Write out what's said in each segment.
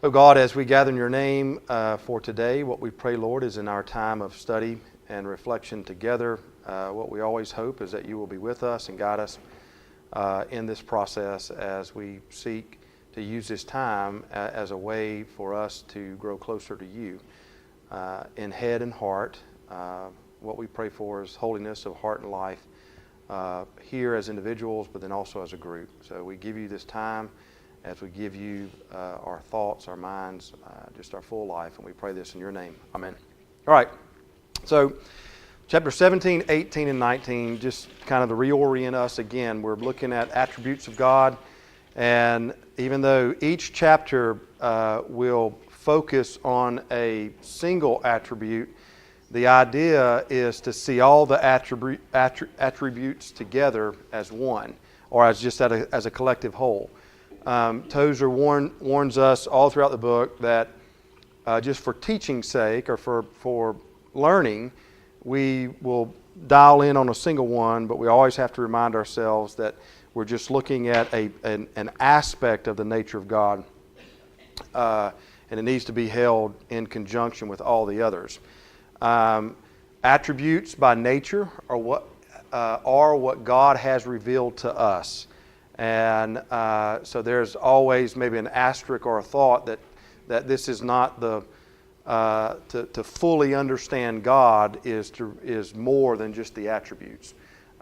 Oh God, as we gather in your name for today, what we pray, Lord, is in our time of study and reflection together, what we always hope is that you will be with us and guide us in this process as we seek to use this time as a way for us to grow closer to you in head and heart. What we pray for is holiness of heart and life here as individuals, but then also as a group. So we give you this time as we give you our thoughts, our minds, just our full life, and we pray this in your name. Amen. All right. So chapter 17, 18, and 19, just kind of to reorient us again, we're looking at attributes of God. And even though each chapter will focus on a single attribute, the idea is to see all the attributes together as one, or as just as a collective whole. Tozer warns us all throughout the book that just for teaching's sake or for learning, we will dial in on a single one, but we always have to remind ourselves that we're just looking at an aspect of the nature of God, and it needs to be held in conjunction with all the others. Attributes by nature are what God has revealed to us. And so there's always maybe an asterisk or a thought that this is not to fully understand God is more than just the attributes.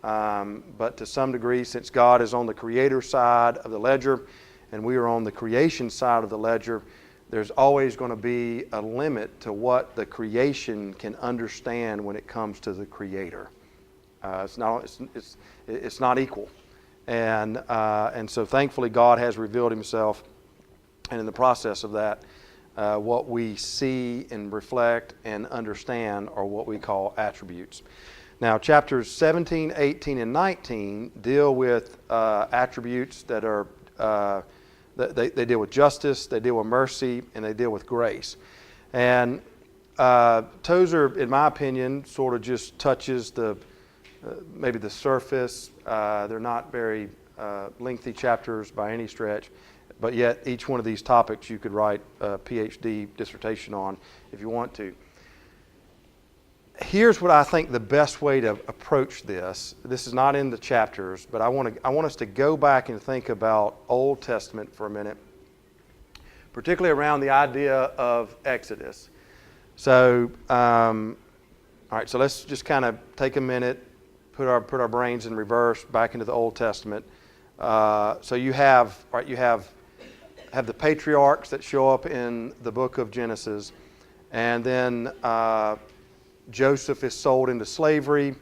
But to some degree, since God is on the creator side of the ledger and we are on the creation side of the ledger, there's always going to be a limit to what the creation can understand when it comes to the creator. It's not equal. And so thankfully God has revealed himself, and in the process of that, what we see and reflect and understand are what we call attributes. Now chapters 17, 18, and 19 deal with attributes that are, they deal with justice, they deal with mercy, and they deal with grace. And Tozer, in my opinion, sort of just touches maybe the surface. They're not very lengthy chapters by any stretch, but yet each one of these topics you could write a PhD dissertation on if you want to. Here's what I think the best way to approach this. This is not in the chapters, but I want us to go back and think about Old Testament for a minute, particularly around the idea of Exodus. So, all right, so let's just kind of take a minute, put our brains in reverse back into the Old Testament. So you have the patriarchs that show up in the book of Genesis, and then Joseph is sold into slavery.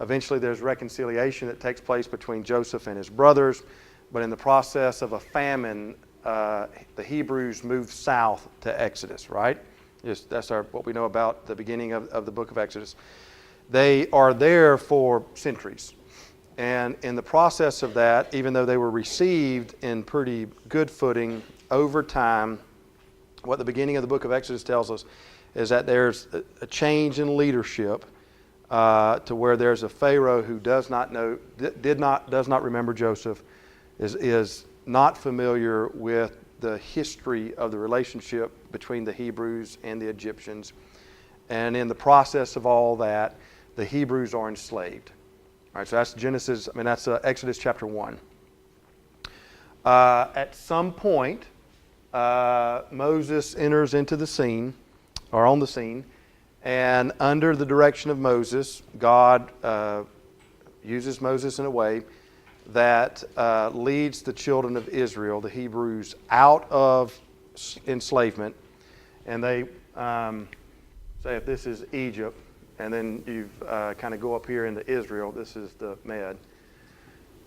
Eventually there's reconciliation that takes place between Joseph and his brothers, but in the process of a famine, the Hebrews moved south to Exodus, right? That's what we know about the beginning of the book of Exodus. They are there for centuries. And in the process of that, even though they were received in pretty good footing over time, what the beginning of the book of Exodus tells us is that there's a change in leadership to where there's a Pharaoh who does not remember Joseph, is not familiar with the history of the relationship between the Hebrews and the Egyptians. And in the process of all that, the Hebrews are enslaved. All right, so that's Exodus chapter 1. At some point, Moses enters into the scene, or on the scene, and under the direction of Moses, God uses Moses in a way that leads the children of Israel, the Hebrews, out of enslavement. And they say, if this is Egypt, and then you kind of go up here into Israel, this is the Med.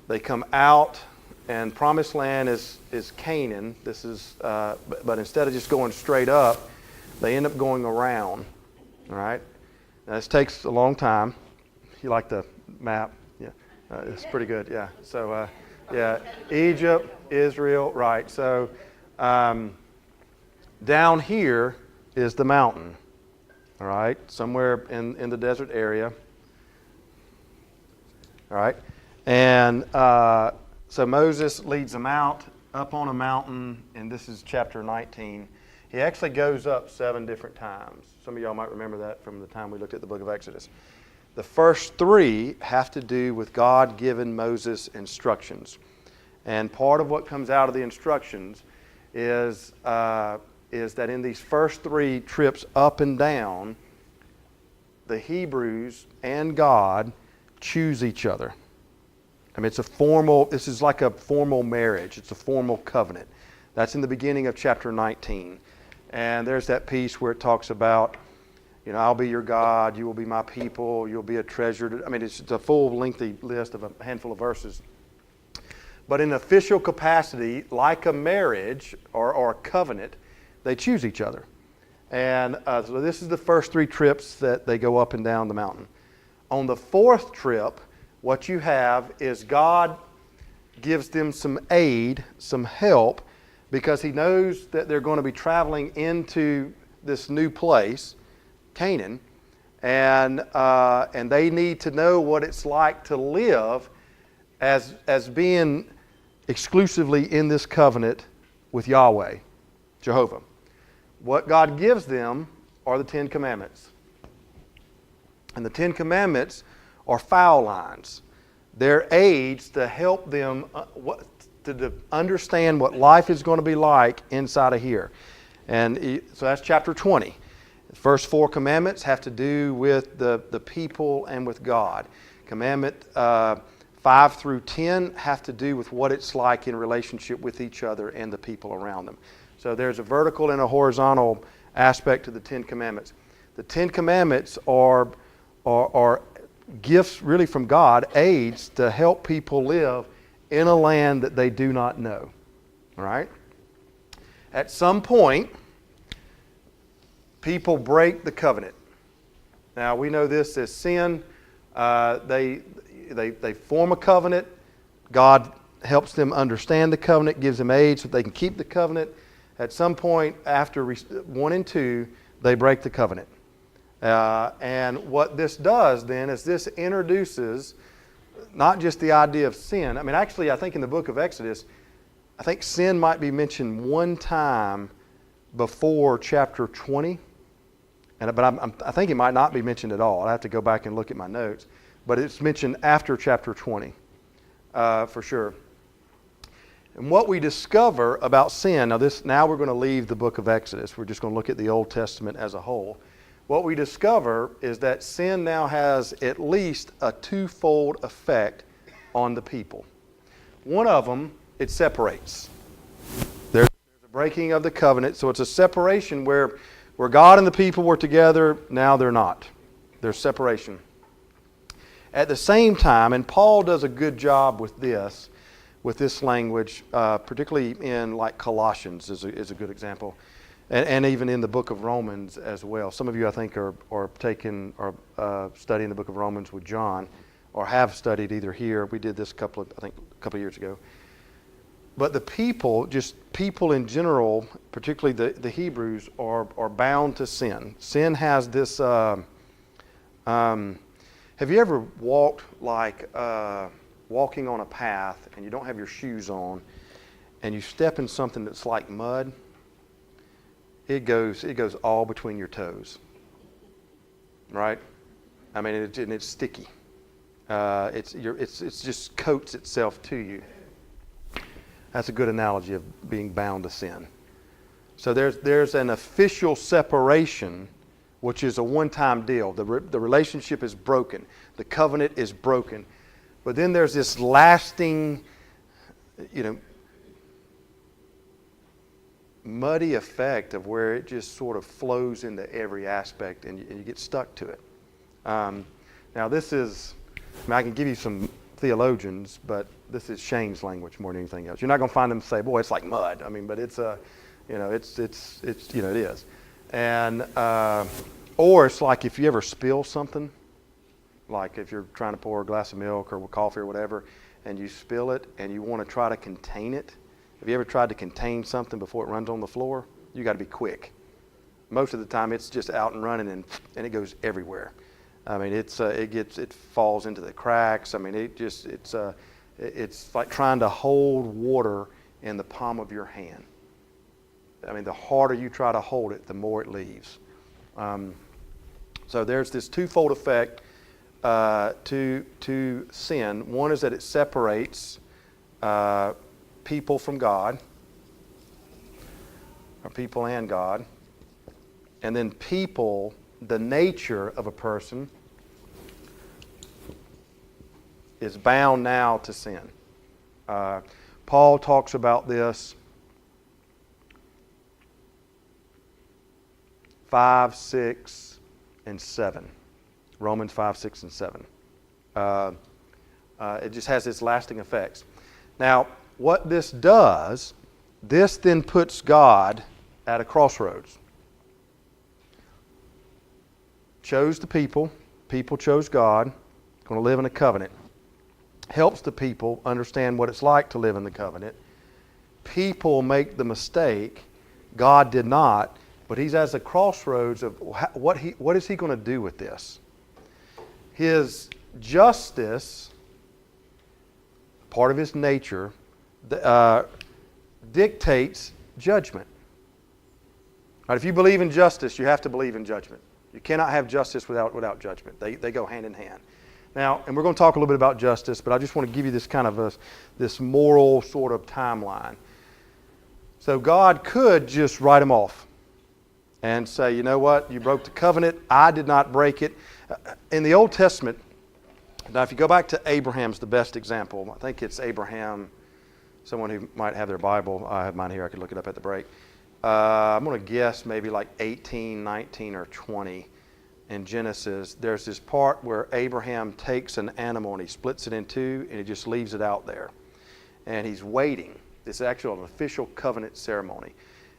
They come out, and Promised Land is Canaan. This is, but instead of just going straight up, they end up going around. All right. Now this takes a long time. You like the map? Yeah, it's pretty good. Yeah. So yeah, Egypt, Israel, right? So down here is the mountain. All right, somewhere in the desert area. All right, and so Moses leads them out up on a mountain, and this is chapter 19. He actually goes up 7 different times. Some of y'all might remember that from the time we looked at the book of Exodus. The first 3 have to do with God giving Moses instructions. And part of what comes out of the instructions is that in these first 3 trips up and down, the Hebrews and God choose each other. I mean, this is like a formal marriage. It's a formal covenant. That's in the beginning of chapter 19. And there's that piece where it talks about, I'll be your God, you will be my people, you'll be a treasure. I mean, it's a full lengthy list of a handful of verses. But in official capacity, like a marriage or a covenant, they choose each other. And so this is the first 3 trips that they go up and down the mountain. On the 4th trip, what you have is God gives them some aid, some help, because he knows that they're going to be traveling into this new place, Canaan, and they need to know what it's like to live as being exclusively in this covenant with Yahweh, Jehovah. What God gives them are the 10 Commandments. And the 10 Commandments are foul lines. They're aids to help them to understand what life is going to be like inside of here. And so that's chapter 20. The first 4 commandments have to do with the people and with God. Commandment 5 through 10 have to do with what it's like in relationship with each other and the people around them. So there's a vertical and a horizontal aspect to the 10 Commandments. The 10 Commandments are gifts really from God, aids to help people live in a land that they do not know. All right? At some point, people break the covenant. Now, we know this as sin. They form a covenant. God helps them understand the covenant, gives them aid so they can keep the covenant. At some point after 1 and 2, they break the covenant. And what this does then is this introduces not just the idea of sin. I mean, actually, I think in the book of Exodus, I think sin might be mentioned 1 time before chapter 20. But I think it might not be mentioned at all. I have to go back and look at my notes. But it's mentioned after chapter 20, for sure. And what we discover about sin, now we're going to leave the book of Exodus. We're just going to look at the Old Testament as a whole. What we discover is that sin now has at least a 2-fold effect on the people. One of them, it separates. There's a breaking of the covenant, so it's a separation where God and the people were together, now they're not. There's separation. At the same time, and Paul does a good job with this language, particularly in like Colossians is a good example, and even in the book of Romans as well. Some of you, I think, are studying the book of Romans with John, or have studied either here. We did this a couple of years ago. But the people in general, particularly the Hebrews, are bound to sin. Sin has this. Have you ever walked walking on a path and you don't have your shoes on, and you step in something that's like mud? It goes all between your toes, right? I mean, it's sticky. It just coats itself to you. That's a good analogy of being bound to sin. So there's an official separation, which is a one-time deal. The relationship is broken. The covenant is broken. But then there's this lasting, muddy effect of where it just sort of flows into every aspect, and you get stuck to it. Now this is, I can give you some theologians, but this is Shane's language more than anything else. You're not going to find them say, "Boy, it's like mud." I mean, but it's it is, and or it's like if you ever spill something, like if you're trying to pour a glass of milk or coffee or whatever, and you spill it and you want to try to contain it. Have you ever tried to contain something before it runs on the floor? You got to be quick. Most of the time, it's just out and running, and it goes everywhere. I mean, it falls into the cracks. I mean, it's like trying to hold water in the palm of your hand. I mean, the harder you try to hold it, the more it leaves. So there's this twofold effect to sin. One is that it separates people from God, or people and God. And then people, the nature of a person, is bound now to sin. Paul talks about this 5, 6, and 7. Romans 5, 6, and 7. It just has its lasting effects. Now, what this does, this then puts God at a crossroads. Chose the people chose God, going to live in a covenant. Helps the people understand what it's like to live in the covenant. People make the mistake, God did not, but he's at a crossroads of what is he going to do with this? His justice, part of his nature, dictates judgment. Right, if you believe in justice, you have to believe in judgment. You cannot have justice without judgment. They go hand in hand. Now, and we're going to talk a little bit about justice, but I just want to give you this kind of this moral sort of timeline. So God could just write them off and say, you know what, you broke the covenant, I did not break it. In the Old Testament, now if you go back to Abraham's the best example. I think it's Abraham, someone who might have their Bible. I have mine here, I could look it up at the break. I'm going to guess maybe like 18, 19, or 20 in Genesis. There's this part where Abraham takes an animal and he splits it in two and he just leaves it out there. And he's waiting. This is actually an official covenant ceremony.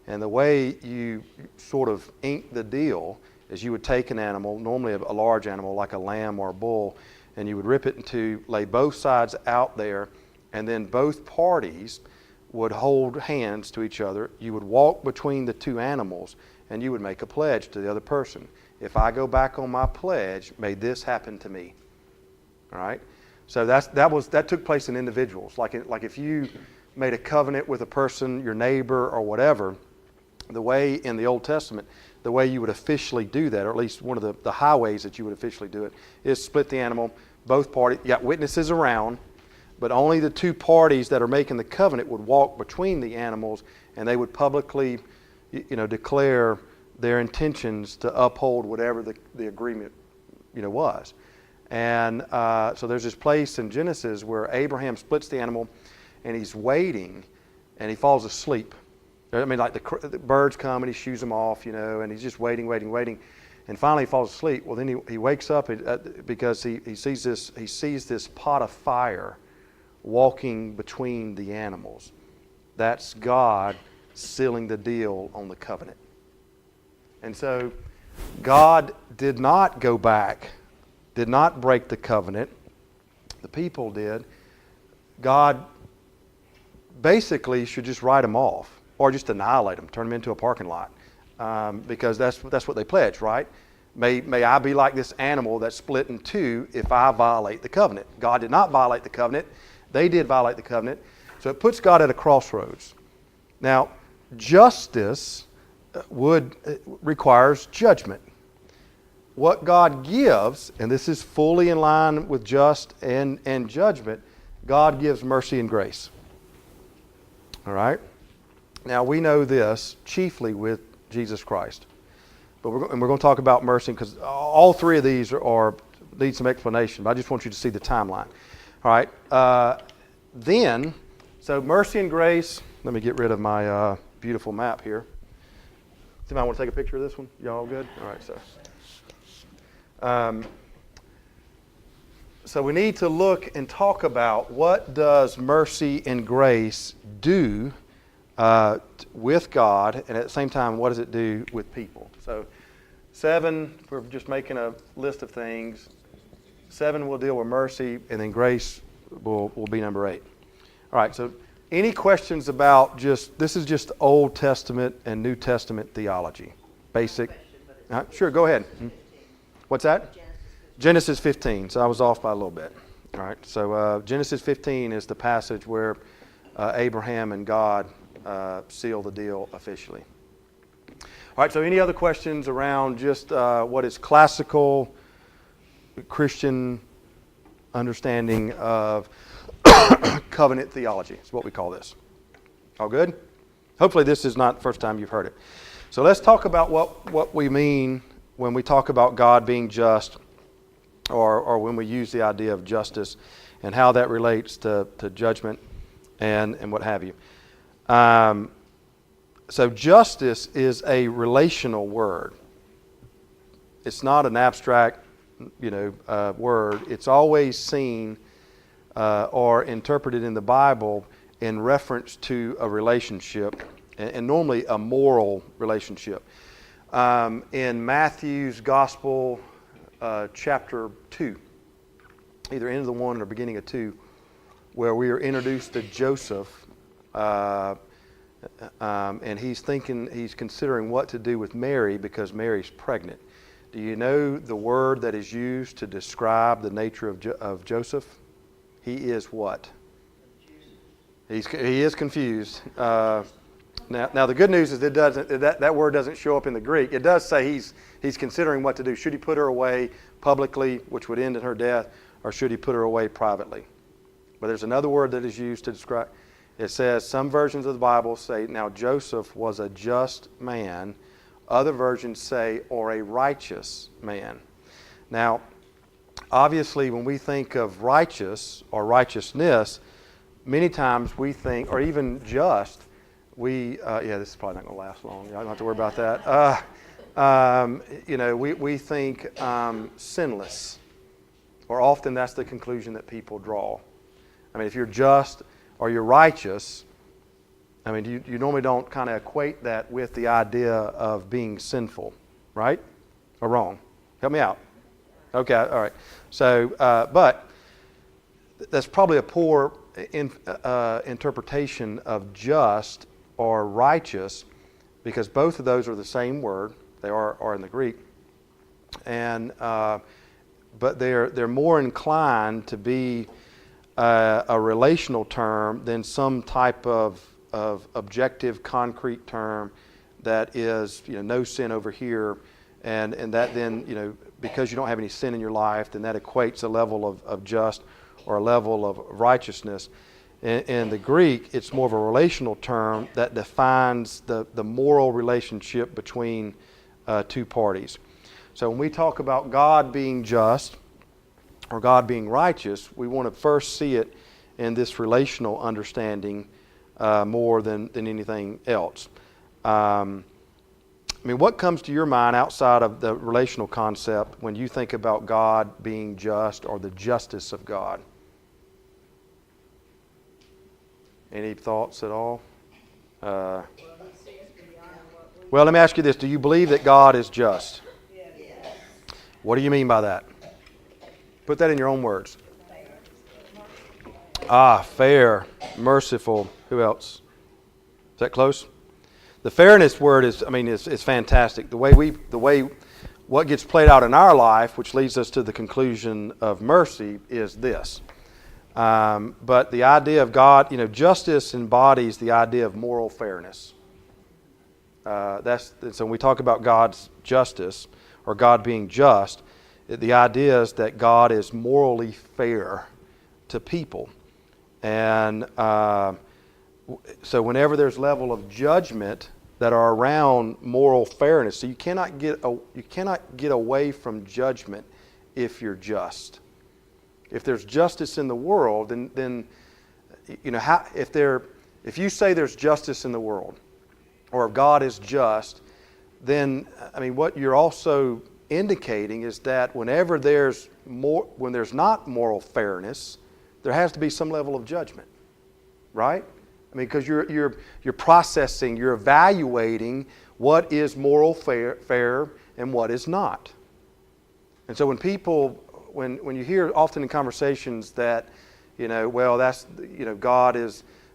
And the way you sort of ink the deal is you would take an animal, normally a large animal like a lamb or a bull, and you would rip it in two, lay both sides out there, and then both parties would hold hands to each other. You would walk between the two animals and you would make a pledge to the other person. If I go back on my pledge, may this happen to me. All right? So that took place in individuals. Like if you made a covenant with a person, your neighbor or whatever, the way in the Old Testament, the way you would officially do that, or at least one of the highways that you would officially do it, is split the animal, both parties, you got witnesses around, but only the two parties that are making the covenant would walk between the animals, and they would publicly, declare their intentions to uphold whatever the agreement, was. And so there's this place in Genesis where Abraham splits the animal, and he's waiting, and he falls asleep. I mean, like the birds come and he shoos them off, and he's just waiting, and finally he falls asleep. Well, then he wakes up because he sees this pot of fire walking between the animals. That's God sealing the deal on the covenant. And so God did not go back, did not break the covenant. The people did. God basically should just write them off or just annihilate them, turn them into a parking lot, because that's what they pledged, right? May I be like this animal that's split in two if I violate the covenant. God did not violate the covenant. They did violate the covenant. So it puts God at a crossroads. Now, justice requires judgment. What God gives, and this is fully in line with just and judgment, God gives mercy and grace. All right? Now, we know this chiefly with Jesus Christ. But we're going to talk about mercy because all three of these need some explanation. But I just want you to see the timeline. All right. So mercy and grace. Let me get rid of my beautiful map here. Somebody want to take a picture of this one? Y'all all good? All right. So we need to look and talk about what does mercy and grace do with God, and at the same time, what does it do with people? So 7, we're just making a list of things. 7 will deal with mercy, and then grace will be number 8. All right, so any questions about this is just Old Testament and New Testament theology? Basic. Sure, go ahead. What's that? Genesis 15. So I was off by a little bit. All right, so Genesis 15 is the passage where Abraham and God seal the deal officially. All right, so any other questions around just what is classical Christian understanding of covenant theology? Is what we call this. All good? Hopefully this is not the first time you've heard it. So let's talk about what we mean when we talk about God being just, or when we use the idea of justice and how that relates to judgment and what have you. So justice is a relational word. It's not an abstract, word. It's always seen or interpreted in the Bible in reference to a relationship, and normally a moral relationship. In Matthew's Gospel, chapter 2, either end of the 1 or beginning of 2, where we are introduced to Joseph, and he's considering what to do with Mary because Mary's pregnant. Do you know the word that is used to describe the nature of Joseph? He is what? He is confused. Now the good news is that word doesn't show up in the Greek. It does say he's considering what to do. Should he put her away publicly, which would end in her death, or should he put her away privately? But there's another word that is used to describe. It says, some versions of the Bible say, now Joseph was a just man. Other versions say, or a righteous man. Now, obviously, when we think of righteous or righteousness, many times we think, or even just, this is probably not going to last long. I don't have to worry about that. We think sinless, or often that's the conclusion that people draw. I mean, if you're just or you're righteous, I mean, you normally don't kind of equate that with the idea of being sinful, right? Or wrong? Help me out. Okay, all right. So, but that's probably a poor interpretation of just or righteous, because both of those are the same word. They are in the Greek, and but they're more inclined to be a relational term than some type of objective, concrete term that is, no sin over here, and that then, because you don't have any sin in your life, then that equates a level of just or a level of righteousness. In the Greek, it's more of a relational term that defines the moral relationship between two parties. So when we talk about God being just or God being righteous, we want to first see it in this relational understanding more than anything else. What comes to your mind outside of the relational concept when you think about God being just or the justice of God? Any thoughts at all? Well, let me ask you this. Do you believe that God is just? Yes. What do you mean by that? Put that in your own words. Fair, merciful. Who else? Is that close? The fairness word is fantastic. The way what gets played out in our life, which leads us to the conclusion of mercy, is this. But the idea of God, justice embodies the idea of moral fairness. So when we talk about God's justice or God being just, the idea is that God is morally fair to people. And so whenever there's level of judgment that are around moral fairness, so you cannot get away from judgment if you're just. If there's justice in the world, then if you say there's justice in the world, or if God is just, then what you're also indicating is that when there's not moral fairness, there has to be some level of judgment, right? Because you're processing, you're evaluating what is moral fair and what is not. And so when you hear often in conversations that,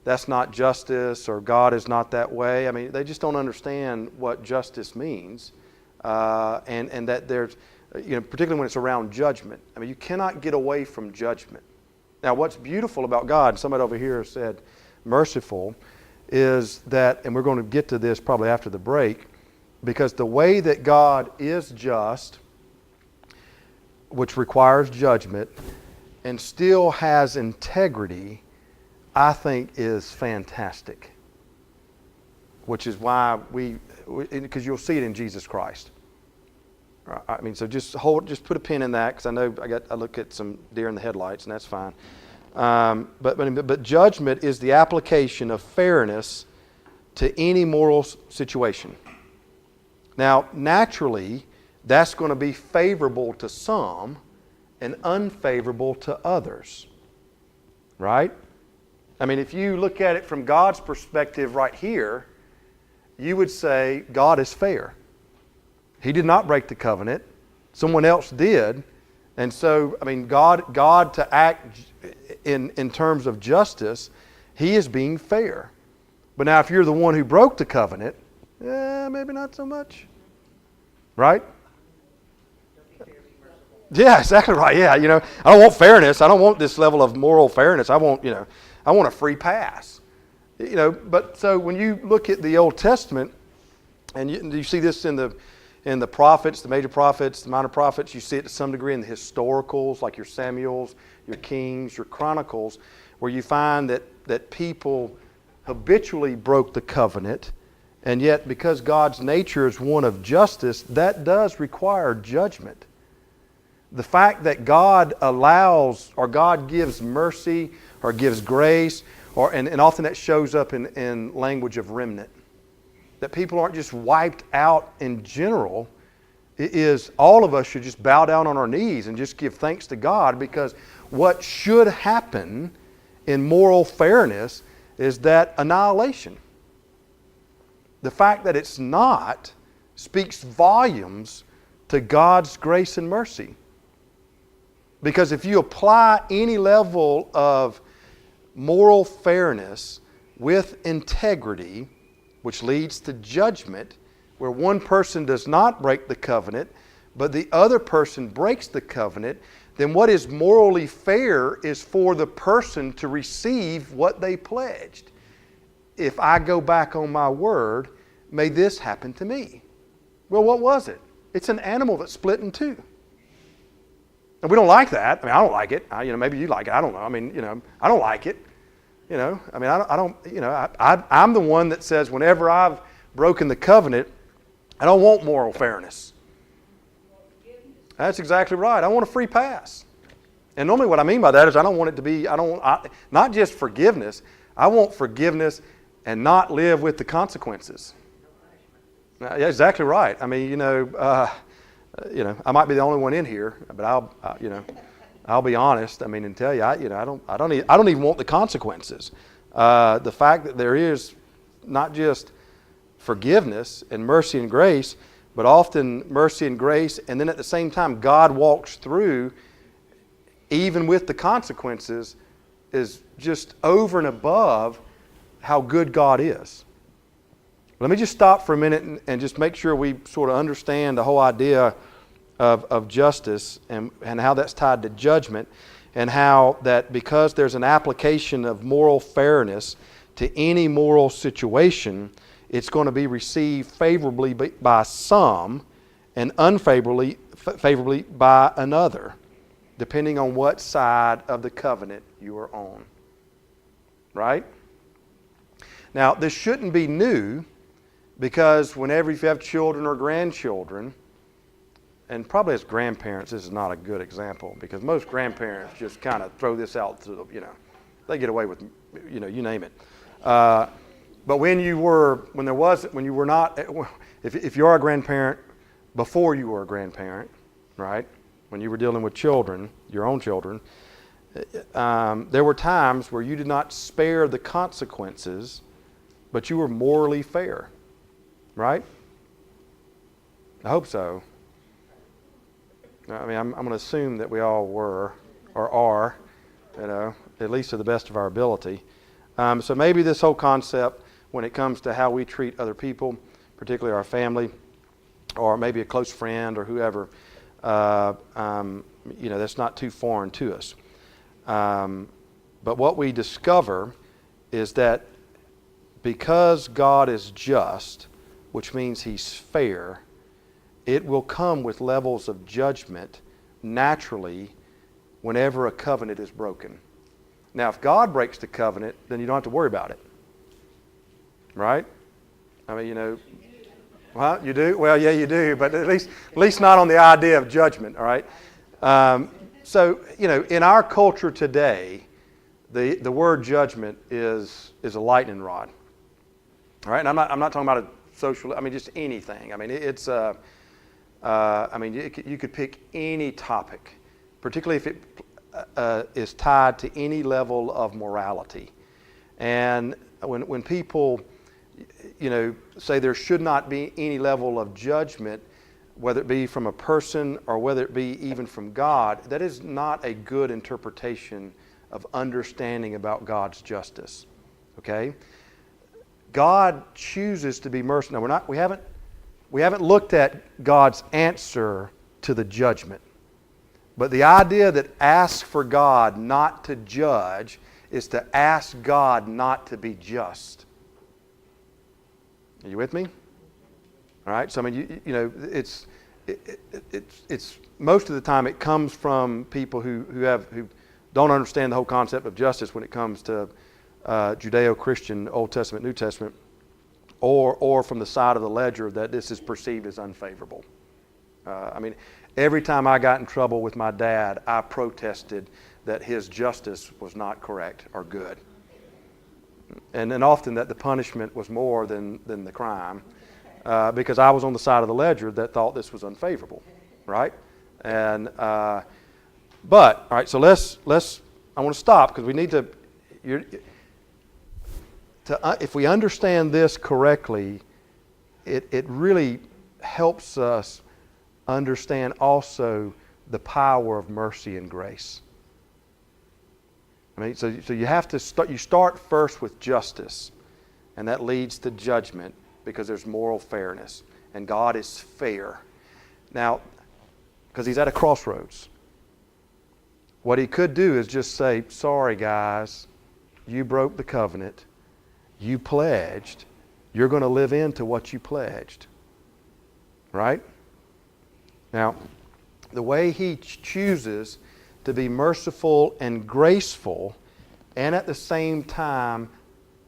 that's not justice, or God is not that way. They just don't understand what justice means, and that there's, particularly when it's around judgment. You cannot get away from judgment. Now, what's beautiful about God, somebody over here said, merciful, is that, and we're going to get to this probably after the break, Because the way that God is just, which requires judgment, and still has integrity, I think is fantastic. Which is why because you'll see it in Jesus Christ. I mean, so just put a pin in that, because I know I look at some deer in the headlights, and that's fine. But judgment is the application of fairness to any moral situation. Now, naturally, that's going to be favorable to some and unfavorable to others. Right? I mean, if you look at it from God's perspective right here, you would say God is fair. He did not break the covenant. Someone else did. And so, I mean, God to act in terms of justice, He is being fair. But now if you're the one who broke the covenant, maybe not so much. Right? Yeah, exactly right. Yeah, I don't want fairness. I don't want this level of moral fairness. I want a free pass. But so when you look at the Old Testament, and you see this in the prophets, the major prophets, the minor prophets, you see it to some degree in the historicals, like your Samuels, your Kings, your Chronicles, where you find that people habitually broke the covenant, and yet because God's nature is one of justice, that does require judgment. The fact that God allows, or God gives mercy, or gives grace, and often that shows up in language of remnant. That people aren't just wiped out in general. It is all of us should just bow down on our knees and just give thanks to God, because what should happen in moral fairness is that annihilation. The fact that it's not speaks volumes to God's grace and mercy. Because if you apply any level of moral fairness with integrity, which leads to judgment, where one person does not break the covenant, but the other person breaks the covenant, then what is morally fair is for the person to receive what they pledged. If I go back on my word, may this happen to me. Well, what was it? It's an animal that split in two. And we don't like that. I mean, I don't like it. Maybe you like it. I don't know. I mean, I don't like it. I'm the one that says whenever I've broken the covenant, I don't want moral fairness. That's exactly right. I want a free pass. And normally what I mean by that is I don't want it to be, not just forgiveness. I want forgiveness and not live with the consequences. Yeah, exactly right. I mean, I might be the only one in here, but I'll be honest. I mean, and tell you, I don't even want the consequences. The fact that there is not just forgiveness and mercy and grace, but often mercy and grace, and then at the same time, God walks through, even with the consequences, is just over and above how good God is. Let me just stop for a minute and just make sure we sort of understand the whole idea of justice and how that's tied to judgment, and how that because there's an application of moral fairness to any moral situation, it's going to be received favorably by some and unfavorably by another, depending on what side of the covenant you are on. Right? Now, this shouldn't be new, because whenever you have children or grandchildren, and probably as grandparents, this is not a good example, because most grandparents just kind of throw this out to the, they get away with, you name it. But when you were not, if you are a grandparent before you were a grandparent, right? When you were dealing with children, your own children, there were times where you did not spare the consequences, but you were morally fair, right? I hope so. I mean, I'm going to assume that we all were or are, at least to the best of our ability. So maybe this whole concept, when it comes to how we treat other people, particularly our family, or maybe a close friend or whoever, that's not too foreign to us. But what we discover is that because God is just, which means He's fair, it will come with levels of judgment naturally whenever a covenant is broken. Now, if God breaks the covenant, then you don't have to worry about it. Right? I mean, well, you do? Well, yeah, you do, but at least not on the idea of judgment, all right? So, in our culture today, the word judgment is a lightning rod. All right? And I'm not talking about a social, just anything. It's you could pick any topic, particularly if it is tied to any level of morality. And when people, say there should not be any level of judgment, whether it be from a person or whether it be even from God, that is not a good interpretation of understanding about God's justice. Okay? God chooses to be merciful. Now we haven't looked at God's answer to the judgment. But the idea that asks for God not to judge is to ask God not to be just. Are you with me? All right. So it's most of the time it comes from people who don't understand the whole concept of justice when it comes to Judeo-Christian Old Testament, New Testament, or from the side of the ledger that this is perceived as unfavorable. Every time I got in trouble with my dad, I protested that his justice was not correct or good. And often that the punishment was more than the crime because I was on the side of the ledger that thought this was unfavorable, right? And all right, so I want to stop because we need to if we understand this correctly, it really helps us understand also the power of mercy and grace. So you have to start. You start first with justice, and that leads to judgment because there's moral fairness, and God is fair. Now, because He's at a crossroads, what He could do is just say, "Sorry, guys, you broke the covenant. You pledged. You're going to live into what you pledged." Right? Now, the way He chooses to be merciful and graceful and at the same time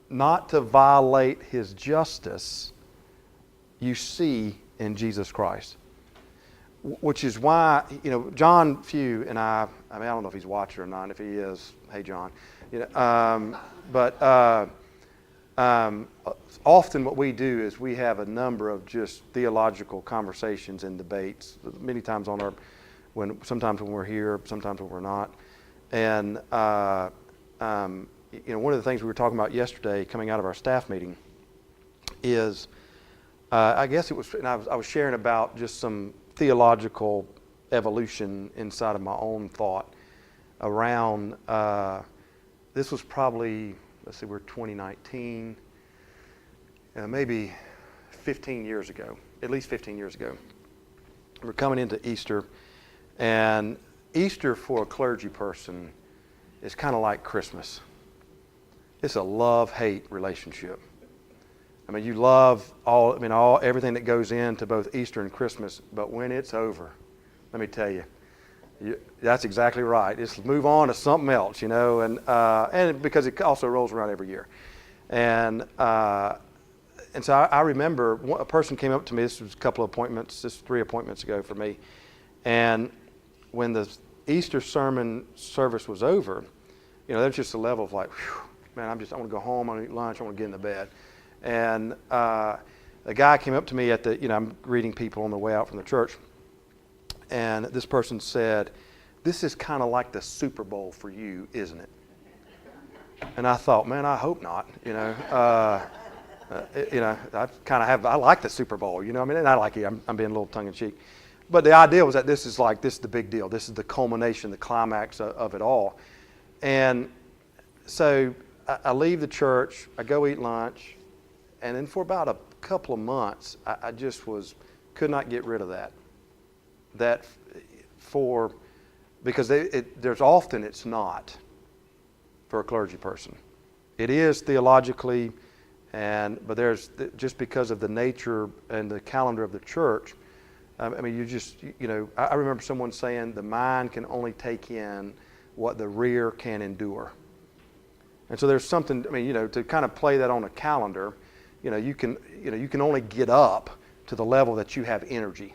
not to violate His justice, you see in Jesus Christ. Which is why, John Few and I don't know if he's watching or not. If he is, hey John. Often what we do is we have a number of just theological conversations and debates, many times sometimes when we're here, sometimes when we're not. And one of the things we were talking about yesterday coming out of our staff meeting is, I guess it was, and I was sharing about just some theological evolution inside of my own thought around, this was probably, we're 2019, maybe 15 years ago, at least 15 years ago. We're coming into Easter, and Easter for a clergy person is kind of like Christmas. It's a love-hate relationship. You love everything that goes into both Easter and Christmas, but when it's over, let me tell you, that's exactly right. Just move on to something else, and because it also rolls around every year. And so I remember a person came up to me, this was this was 3 appointments ago for me, and when the Easter sermon service was over, there's just a level of like, whew, man, I want to go home, I want to eat lunch, I want to get into bed. And a guy came up to me I'm greeting people on the way out from the church, and this person said, "This is kind of like the Super Bowl for you, isn't it?" And I thought, man, I hope not. I I like the Super Bowl. And I like it. I'm being a little tongue in cheek, but the idea was that this is the big deal. This is the culmination, the climax of it all. And so I leave the church. I go eat lunch, and then for about a couple of months, I just could not get rid of that. Because there's often it's not for a clergy person. It is theologically But there's just because of the nature and the calendar of the church. I mean, I remember someone saying the mind can only take in what the rear can endure. And so there's something, I mean, to kind of play that on a calendar, you can only get up to the level that you have energy.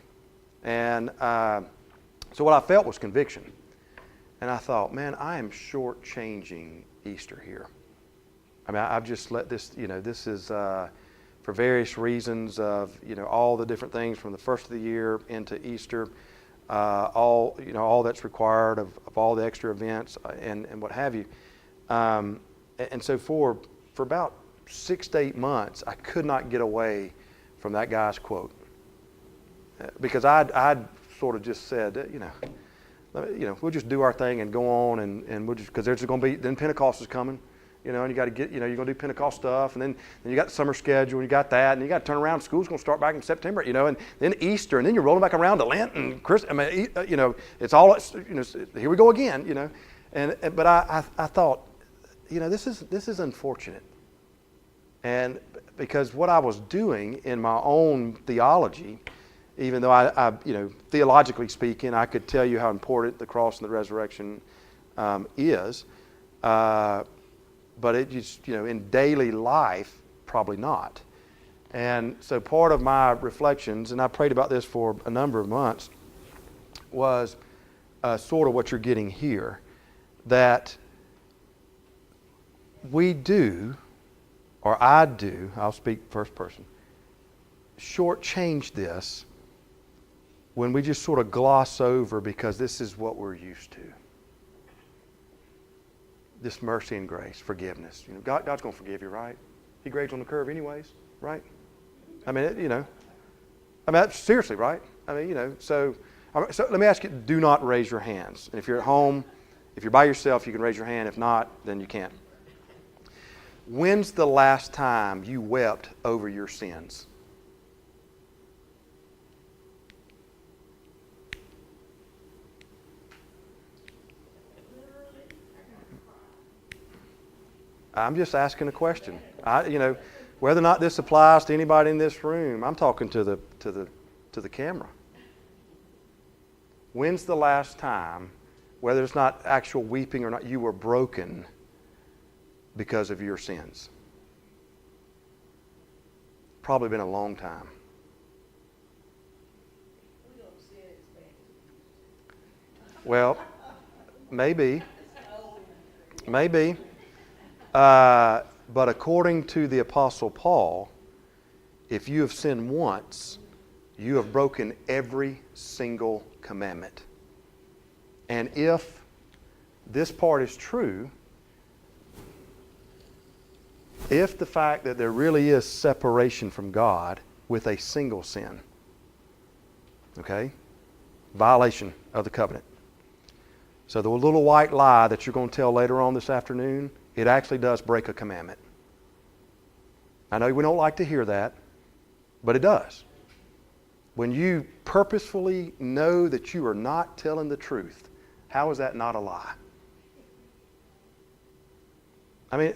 And so what I felt was conviction. And I thought, man, I am shortchanging Easter here. I mean, I've just let this, this is for various reasons of, all the different things from the first of the year into Easter, all that's required of all the extra events and what have you. And so for about 6 to 8 months, I could not get away from that guy's quote. Because I'd sort of just said, we'll just do our thing and go on and we'll just, because there's going to be, then Pentecost is coming. And you got to get, you're going to do Pentecost stuff, and then you got the summer schedule, and you got that, and you got to turn around. School's going to start back in September, and then Easter, and then you're rolling back around to Lent and Christmas. I mean, it's all, here we go again, But I thought, this is unfortunate, and because what I was doing in my own theology, even though I theologically speaking, I could tell you how important the cross and the resurrection is. But it just, in daily life, probably not. And so part of my reflections, and I prayed about this for a number of months, was sort of what you're getting here, that we do, or I do, I'll speak first person, shortchange this when we just sort of gloss over because this is what we're used to. This mercy and grace, forgiveness. God's going to forgive you, right? He grades on the curve anyways, right? I mean, seriously, right? I mean, so let me ask you, do not raise your hands. And if you're at home, if you're by yourself, you can raise your hand. If not, then you can't. When's the last time you wept over your sins? I'm just asking a question. Whether or not this applies to anybody in this room, I'm talking to the camera. When's the last time, whether it's not actual weeping or not, you were broken because of your sins? Probably been a long time. Well, maybe. But according to the Apostle Paul, if you have sinned once, you have broken every single commandment. And if this part is true, if the fact that there really is separation from God with a single sin, okay, violation of the covenant. So the little white lie that you're going to tell later on this afternoon, it actually does break a commandment. I know we don't like to hear that, but it does. When you purposefully know that you are not telling the truth, how is that not a lie? I mean,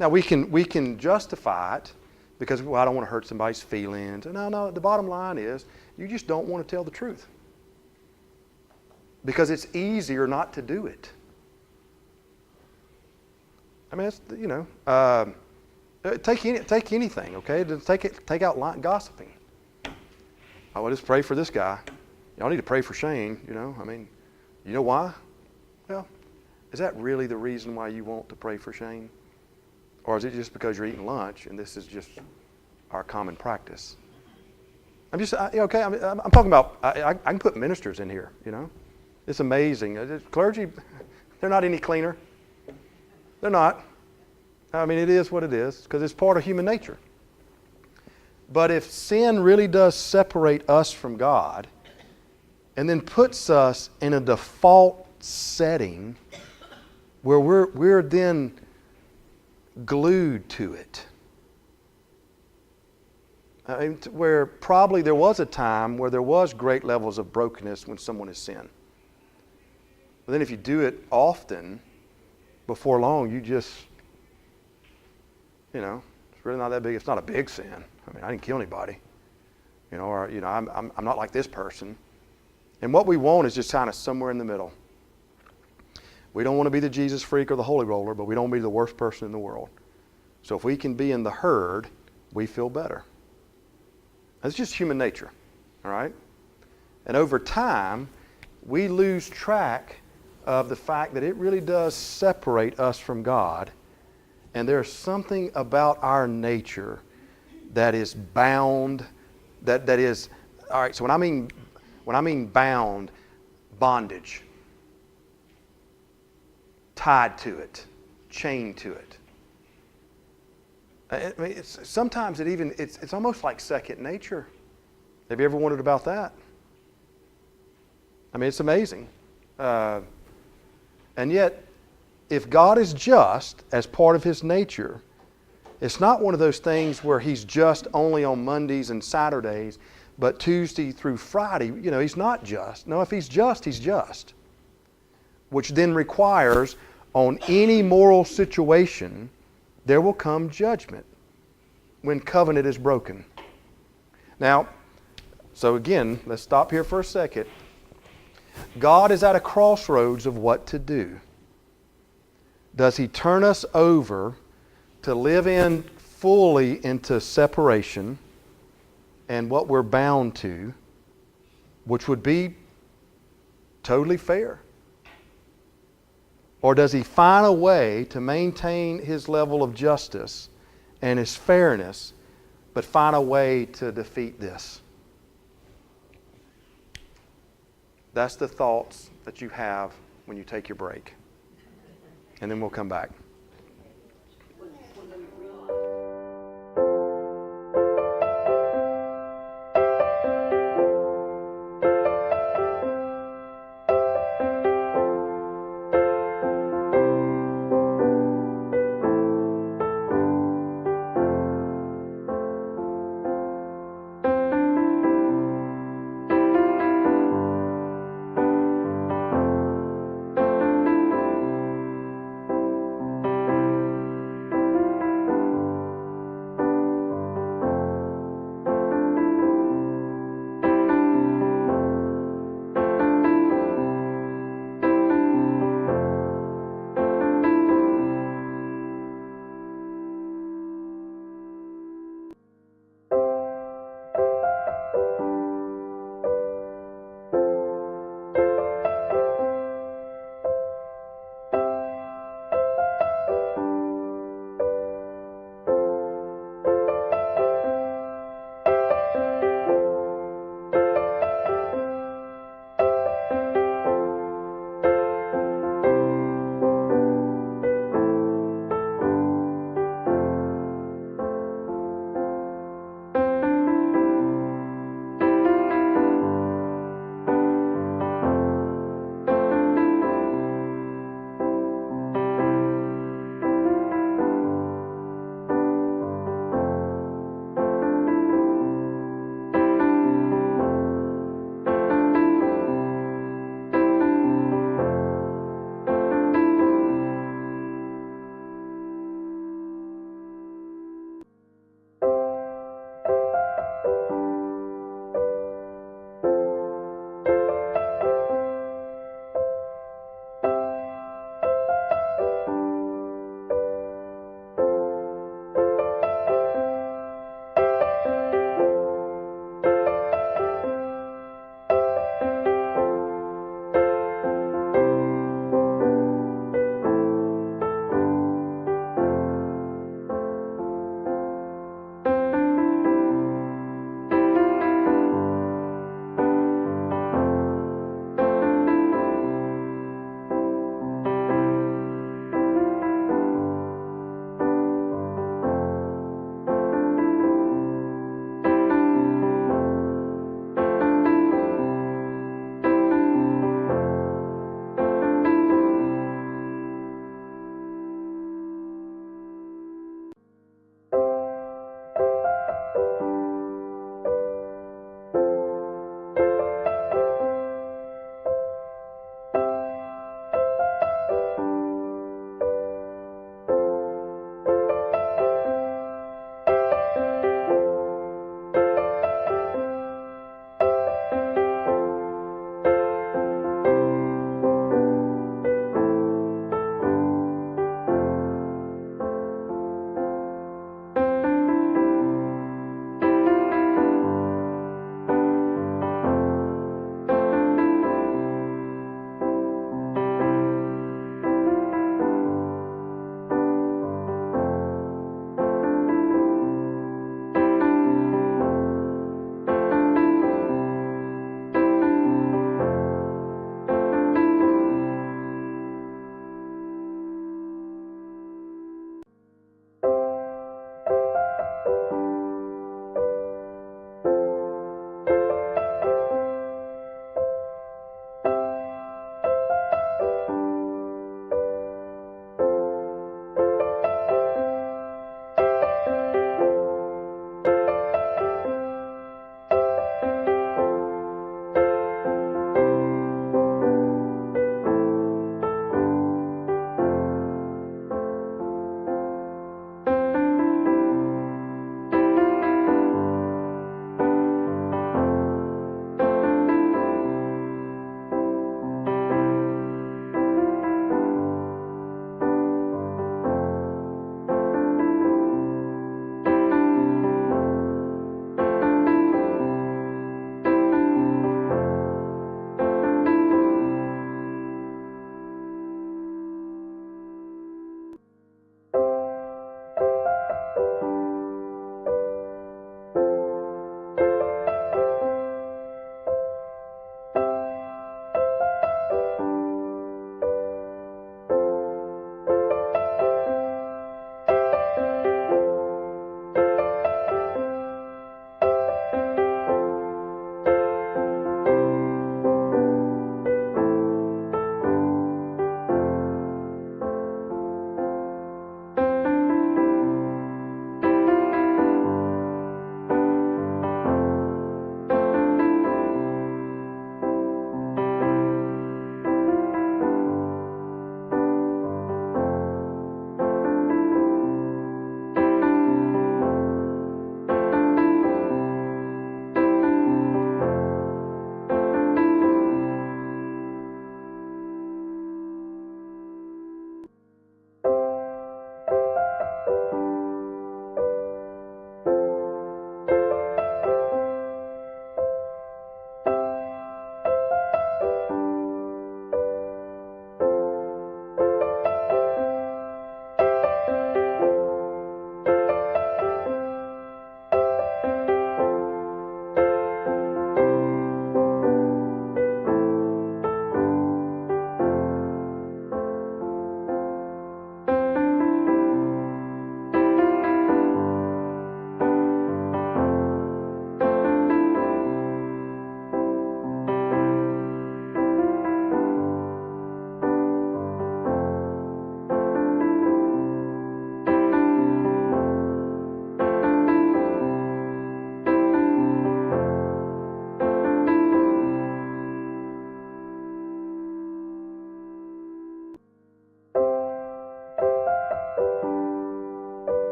now we can justify it because, well, I don't want to hurt somebody's feelings. No, the bottom line is you just don't want to tell the truth because it's easier not to do it. I mean, take anything, okay? Take out gossiping. I just pray for this guy. Y'all need to pray for Shane, I mean, you know why? Well, is that really the reason why you want to pray for Shane? Or is it just because you're eating lunch and this is just our common practice? I'm talking about, I can put ministers in here, It's amazing. Clergy, they're not any cleaner. They're not. I mean, it is what it is because it's part of human nature. But if sin really does separate us from God and then puts us in a default setting where we're then glued to it, I mean, where probably there was a time where there was great levels of brokenness when someone has sinned. But then if you do it often, before long, you just, It's really not that big. It's not a big sin. I mean, I didn't kill anybody. Or I'm not like this person. And what we want is just kind of somewhere in the middle. We don't want to be the Jesus freak or the holy roller, but we don't want to be the worst person in the world. So if we can be in the herd, we feel better. That's just human nature, all right? And over time, we lose track of the fact that it really does separate us from God. And there's something about our nature that is bound, that is, all right, so when I mean bound, bondage, tied to it, chained to it. I mean, sometimes it's almost like second nature. Have you ever wondered about that? I mean, it's amazing. And yet, if God is just as part of His nature, it's not one of those things where He's just only on Mondays and Saturdays, but Tuesday through Friday, He's not just. No, if He's just, He's just. Which then requires on any moral situation, there will come judgment when covenant is broken. Now, so again, let's stop here for a second. God is at a crossroads of what to do. Does He turn us over to live in fully into separation and what we're bound to, which would be totally fair? Or does He find a way to maintain His level of justice and His fairness, but find a way to defeat this? That's the thoughts that you have when you take your break. And then we'll come back.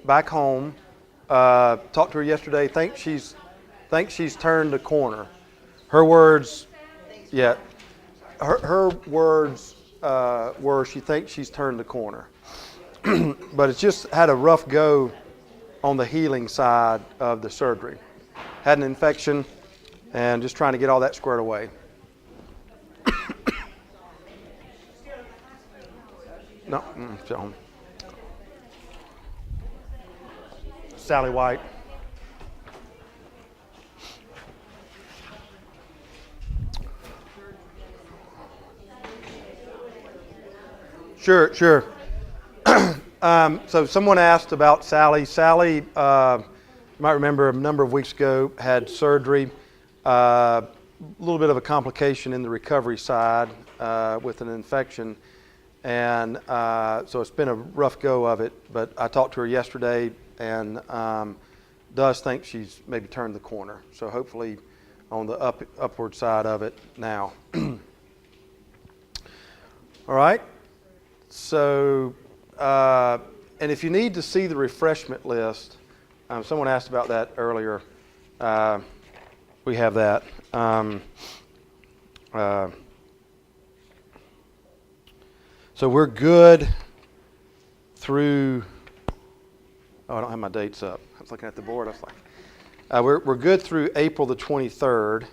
back home. Talked to her yesterday. Thinks she's turned the corner. Her words, yeah. Her words were she thinks she's turned the corner. But it's just had a rough go on the healing side of the surgery. Had an infection, and just trying to get all that squared away. No, so. Sally White. Sure. So someone asked about Sally. Sally, you might remember a number of weeks ago, had surgery. A little bit of a complication in the recovery side with an infection. And so it's been a rough go of it. But I talked to her yesterday and does think she's maybe turned the corner. So hopefully on the upward side of it now. All right. So, and if you need to see the refreshment list, someone asked about that earlier. We have that. So we're good through. Oh, I don't have my dates up. I was looking at the board. I was like, we're good through April the 23rd,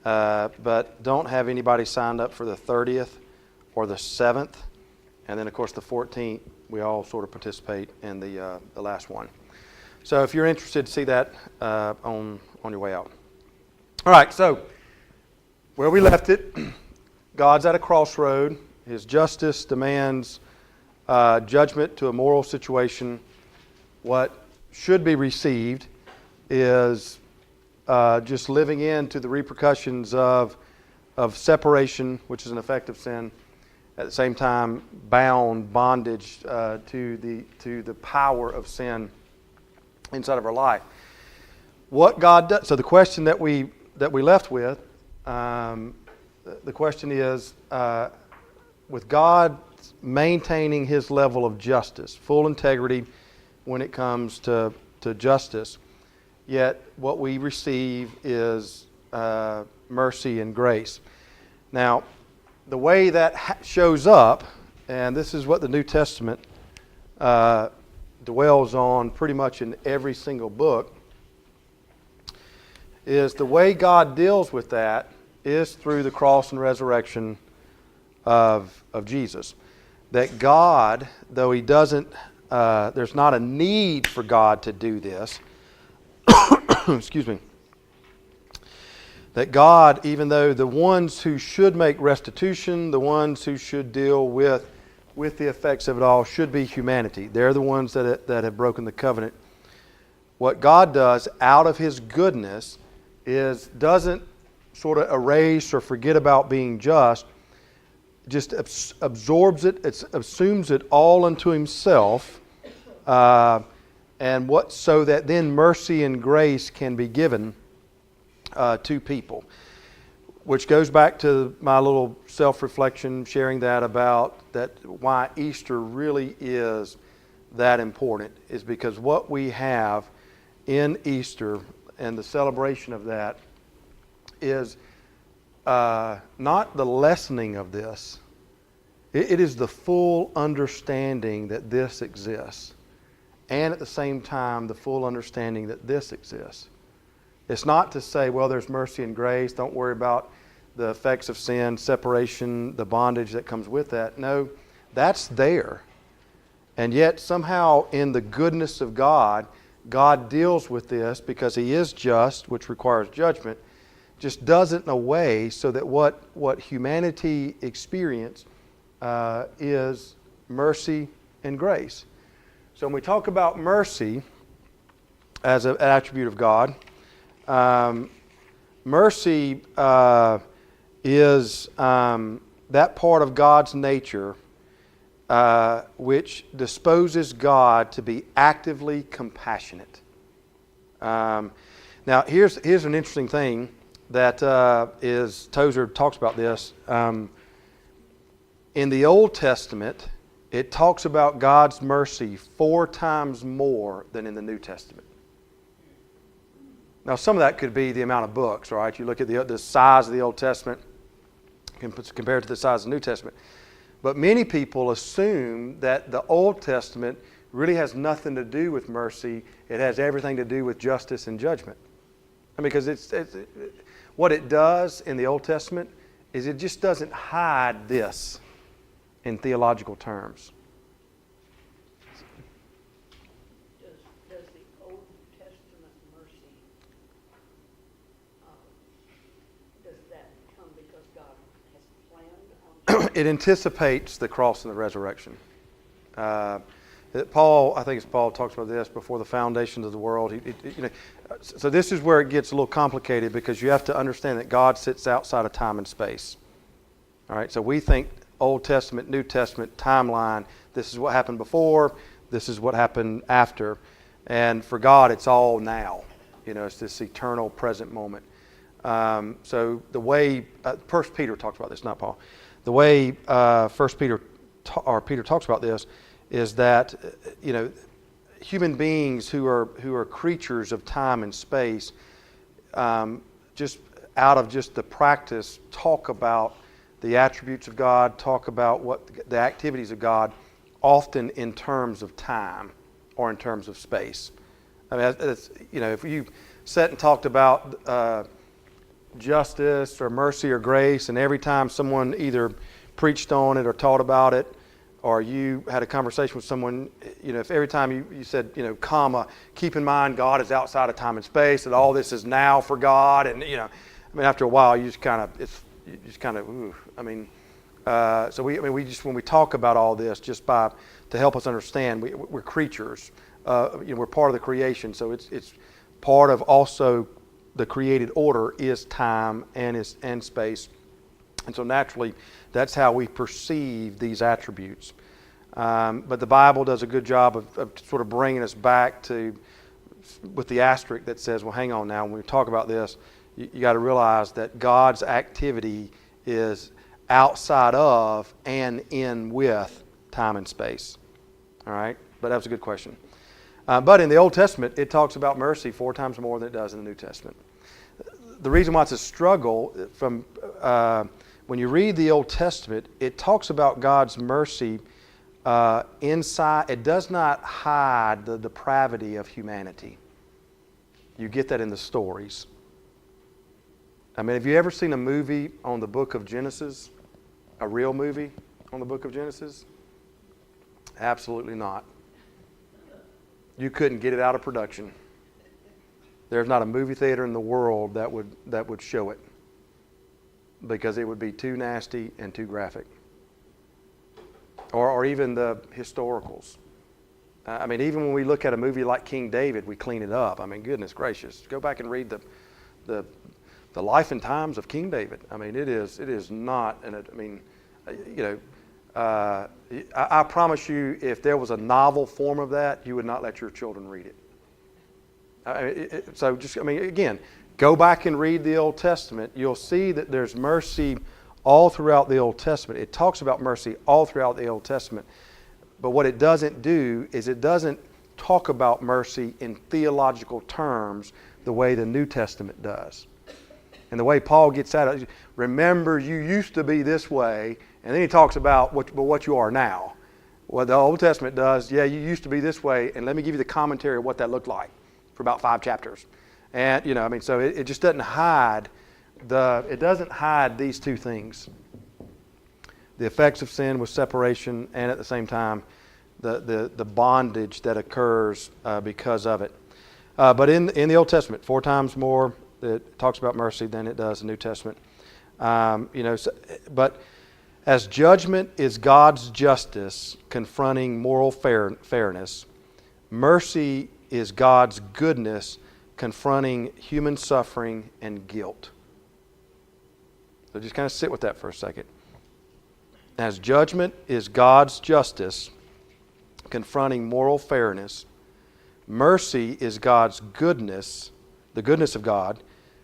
but don't have anybody signed up for the 30th or the 7th. And then, of course, the 14th, we all sort of participate in the last one. So if you're interested, see that on your way out. All right, so where we left it, God's at a crossroad. His justice demands judgment to a moral situation. What should be received is just living into the repercussions of separation, which is an effect of sin. At the same time, bondage to the power of sin inside of our life. What God does. So the question that we left with, the question is, with God maintaining His level of justice, full integrity when it comes to justice, yet what we receive is mercy and grace. Now, the way that shows up, and this is what the New Testament dwells on pretty much in every single book, is the way God deals with that is through the cross and resurrection of Jesus. That God, though He doesn't, there's not a need for God to do this, excuse me, that God, even though the ones who should make restitution, the ones who should deal with the effects of it all should be humanity. They're the ones that have broken the covenant. What God does out of His goodness is doesn't sort of erase or forget about being just, just absorbs it, assumes it all unto Himself, and so that then mercy and grace can be given to people, which goes back to my little self-reflection, sharing that about that why Easter really is that important is because what we have in Easter and the celebration of that is not the lessening of this. It is the full understanding that this exists, and at the same time the full understanding that this exists. It's not to say, well, there's mercy and grace. Don't worry about the effects of sin, separation, the bondage that comes with that. No, that's there. And yet somehow in the goodness of God, God deals with this because He is just, which requires judgment, just does it in a way so that what humanity experience is mercy and grace. So when we talk about mercy as an attribute of God, mercy is that part of God's nature which disposes God to be actively compassionate. Now, here's an interesting thing that is Tozer talks about this. In the Old Testament, it talks about God's mercy 4 times more than in the New Testament. Now, some of that could be the amount of books, right? You look at the size of the Old Testament compared to the size of the New Testament. But many people assume that the Old Testament really has nothing to do with mercy. It has everything to do with justice and judgment. I mean, because what it does in the Old Testament is it just doesn't hide this in theological terms. Does the Old Testament mercy, does that come because God has planned on It anticipates the cross and the resurrection. Paul, I think it's Paul, talks about this before the foundations of the world. So this is where it gets a little complicated because you have to understand that God sits outside of time and space. All right, so we think Old Testament, New Testament, timeline, this is what happened before, this is what happened after. And for God, it's all now. It's this eternal present moment. So the way, 1 Peter talks about this, not Paul. The way 1 Peter, Peter talks about this is that, human beings who are creatures of time and space, just out of just the practice, talk about the attributes of God, talk about what the activities of God, often in terms of time or in terms of space. I mean, if you sat and talked about justice or mercy or grace, and every time someone either preached on it or taught about it, or you had a conversation with someone, if every time you said, comma, keep in mind God is outside of time and space, that all this is now for God, and after a while you just kind of, ooh. So we just, when we talk about all this, just to help us understand, we're creatures, we're part of the creation, so it's part of also the created order is time and space. And so naturally, that's how we perceive these attributes. But the Bible does a good job of sort of bringing us back to, with the asterisk that says, well, hang on now, when we talk about this, you got to realize that God's activity is outside of and in with time and space. All right? But that was a good question. But in the Old Testament, it talks about mercy 4 times more than it does in the New Testament. The reason why it's a struggle from... when you read the Old Testament, it talks about God's mercy inside. It does not hide the depravity of humanity. You get that in the stories. Have you ever seen a movie on the book of Genesis? A real movie on the book of Genesis? Absolutely not. You couldn't get it out of production. There's not a movie theater in the world that would show it, because it would be too nasty and too graphic. Or even the historicals. Even when we look at a movie like King David, we clean it up. Goodness gracious. Go back and read the life and times of King David. It is not, I promise you, if there was a novel form of that, you would not let your children read it. Again, go back and read the Old Testament. You'll see that there's mercy all throughout the Old Testament. It talks about mercy all throughout the Old Testament. But what it doesn't do is it doesn't talk about mercy in theological terms the way the New Testament does. And the way Paul gets at it, remember you used to be this way, and then he talks about what you are now. What the Old Testament does, you used to be this way, and let me give you the commentary of what that looked like for about 5 chapters. And, so it just doesn't hide these two things. The effects of sin with separation, and at the same time, the bondage that occurs because of it. But in the Old Testament, 4 times more it talks about mercy than it does in the New Testament. But as judgment is God's justice confronting moral fairness, mercy is God's goodness confronting human suffering and guilt. So just kind of sit with that for a second. As judgment is God's justice confronting moral fairness, mercy is God's goodness, the goodness of God,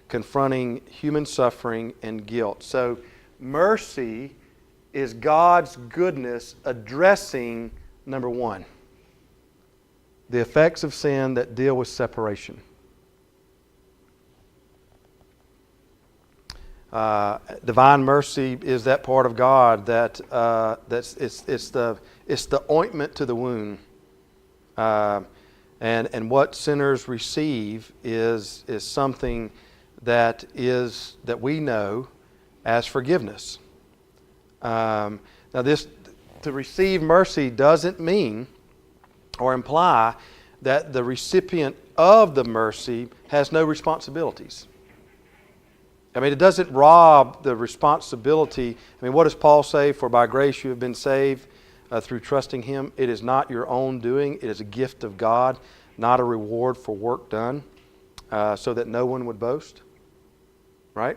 confronting human suffering and guilt. So mercy is God's goodness addressing, number one, the effects of sin that deal with separation. Divine mercy is that part of God that it's the ointment to the wound, and what sinners receive is something that we know as forgiveness. Now, this to receive mercy doesn't mean or imply that the recipient of the mercy has no responsibilities. I mean, it doesn't rob the responsibility. I mean, what does Paul say? For by grace you have been saved through trusting Him. It is not your own doing. It is a gift of God, not a reward for work done, so that no one would boast. Right?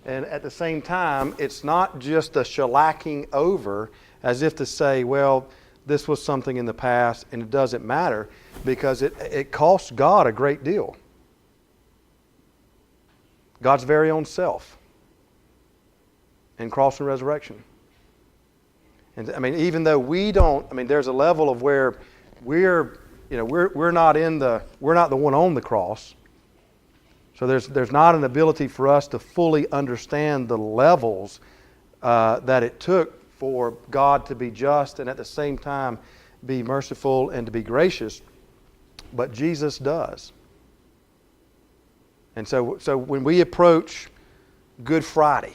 And at the same time, it's not just a shellacking over as if to say, well, this was something in the past and it doesn't matter, because it costs God a great deal. God's very own self in cross and resurrection. And I mean, even though we don't, I mean, there's a level of where we're not the one on the cross. So there's not an ability for us to fully understand the levels that it took for God to be just and at the same time be merciful and to be gracious. But Jesus does. And so when we approach Good Friday,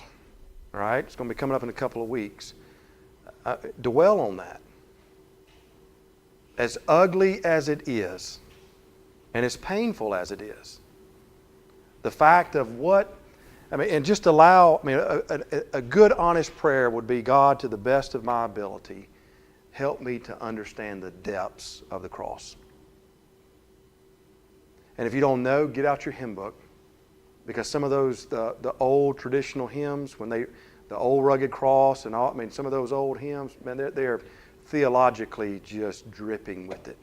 all right, it's going to be coming up in a couple of weeks, dwell on that. As ugly as it is, and as painful as it is, the fact of what, I mean, and just allow, I mean, a good, honest prayer would be, God, to the best of my ability, help me to understand the depths of the cross. And if you don't know, get out your hymn book. Because some of those, the old traditional hymns, the old rugged cross and all, I mean, some of those old hymns, man, they're theologically just dripping with it.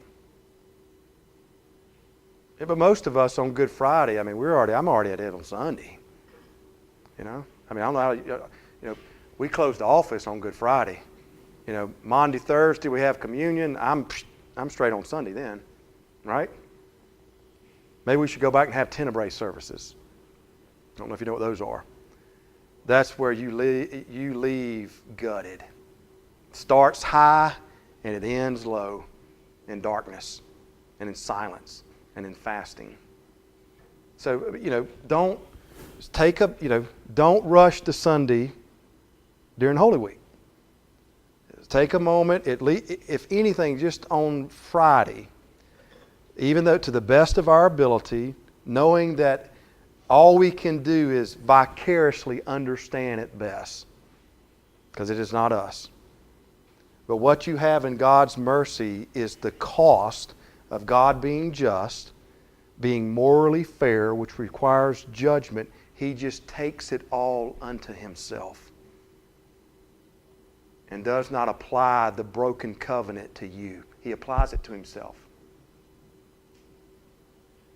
Yeah, but most of us on Good Friday, I mean, I'm already at it on Sunday. You know? I mean, I don't know how, we close the office on Good Friday. Monday, Thursday, we have communion. I'm straight on Sunday then. Right? Maybe we should go back and have tenebrae services. I don't know if you know what those are. That's where you leave gutted. Starts high and it ends low in darkness and in silence and in fasting. So, don't rush to Sunday during Holy Week. Take a moment, at least, if anything, just on Friday, even though to the best of our ability, knowing that all we can do is vicariously understand it best, because it is not us. But what you have in God's mercy is the cost of God being just, being morally fair, which requires judgment. He just takes it all unto Himself and does not apply the broken covenant to you. He applies it to Himself.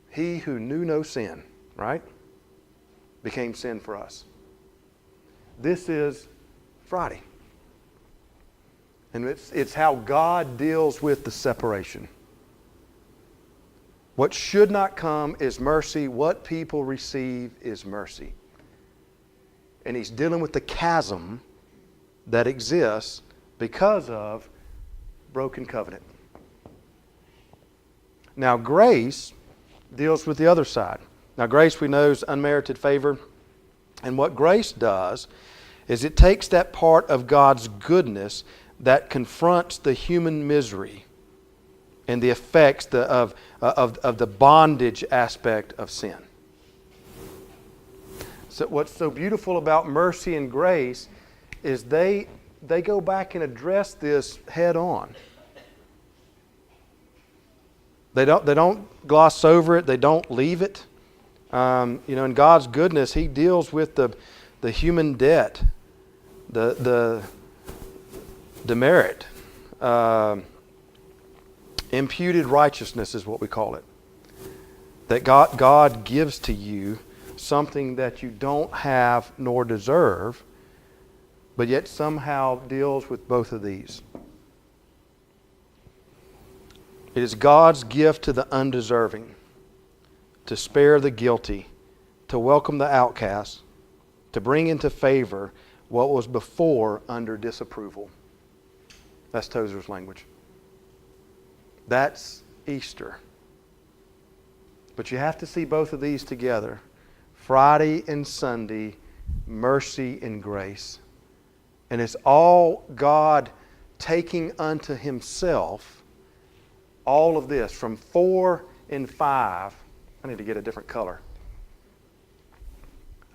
He who knew no sin, right, became sin for us. This is Friday. And it's how God deals with the separation. What should not come is mercy. What people receive is mercy. And He's dealing with the chasm that exists because of broken covenant. Now, grace deals with the other side. Now, grace, we know, is unmerited favor. And what grace does is it takes that part of God's goodness that confronts the human misery and the effects of the bondage aspect of sin. So what's so beautiful about mercy and grace is they go back and address this head on. They don't gloss over it. They don't leave it. In God's goodness, He deals with the human debt, the demerit, imputed righteousness is what we call it. That God gives to you something that you don't have nor deserve, but yet somehow deals with both of these. It is God's gift to the undeserving, to spare the guilty, to welcome the outcast, to bring into favor what was before under disapproval. That's Tozer's language. That's Easter. But you have to see both of these together. Friday and Sunday, mercy and grace. And it's all God taking unto Himself all of this from 4 and 5. I need to get a different color.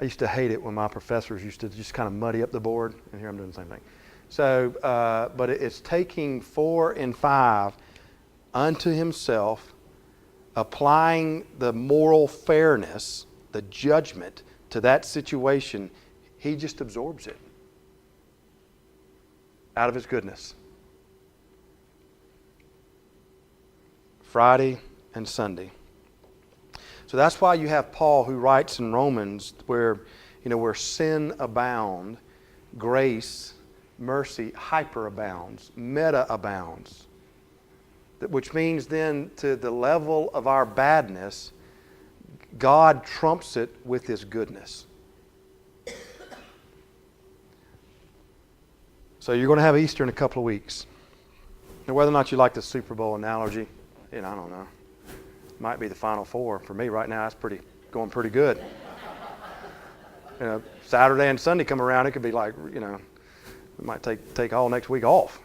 I used to hate it when my professors used to just kind of muddy up the board, and here I'm doing the same thing. So, but it's taking 4 and 5 unto Himself, applying the moral fairness, the judgment to that situation. He just absorbs it out of His goodness. Friday and Sunday. So that's why you have Paul who writes in Romans where sin abounds, grace, mercy hyperabounds, meta abounds. Which means then to the level of our badness, God trumps it with His goodness. So you're going to have Easter in a couple of weeks. Now whether or not you like the Super Bowl analogy, I don't know. Might be the Final Four. For me right now, that's going pretty good. Saturday and Sunday come around, it could be like, we might take all next week off.